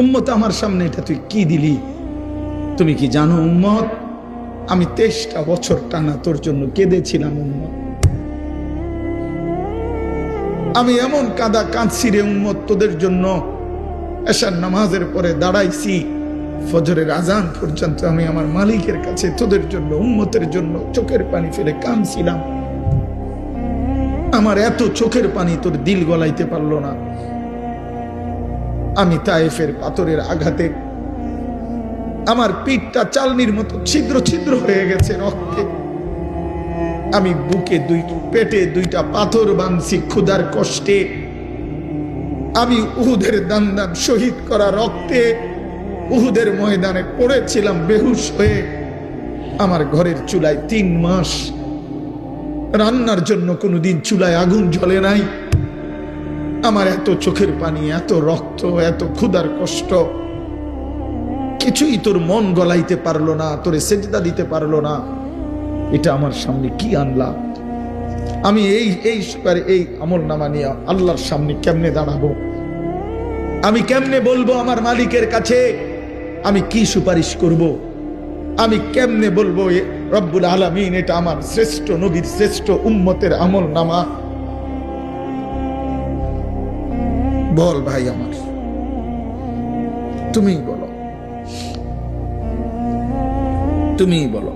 উম্মত আমার সামনে এটা তুই কি দিলি? তুমি কি জানো উম্মত, আমি 23টা বছর টানা তোর জন্য কেঁদেছিলাম উম্মত। আমি এমন কাঁদা কাঁদছি রে উম্মত তোদের জন্য। এশার নামাজের পরে দাঁড়াইছি, ফজরের আজান পর্যন্ত আমি আমার মালিকের কাছে তোদের জন্য, উম্মতের জন্য চোখের পানি ফেলে কাঁদছিলাম। আমার এত চোখের পানি তোর দিল গলাইতে পারলো না। আমি তায়েফের পাথরের আঘাতে আমার পিঠটা চালনির মতো ছিদ্র ছিদ্র হয়ে গেছে রক্তে। আমি বুকে পেটে 2টা পাথর বাঁধছি ক্ষুধার কষ্টে। আমি উহুদের দান শহীদ করা রক্তে উহুদের ময়দানে পড়েছিলাম বেহুশ হয়ে। আমার ঘরের চুলায় 3 মাস রান্নার জন্য কোনোদিন চুলায় আগুন জ্বলে নাই। আমার এত চোখের পানি, এত রক্ত, এত ক্ষুধার কষ্ট, কিছুই তোর মন গলাইতে পারলো না, তোরে সেজদা দিতে পারলো না। এটা আমার সামনে কি আনলা? আমি এই আমল নামা নিয়ে আল্লাহর সামনে কেমনে দাঁড়াবো? আমি কেমনে বলবো আমার মালিকের কাছে আমি কি সুপারিশ করব? আমি কেমনে বলবো রব্বুল আলামিন এটা আমার শ্রেষ্ঠ নবীর শ্রেষ্ঠ উম্মতের আমল নামা? বল ভাই আমার, তুমিই বলো, তুমিই বলো।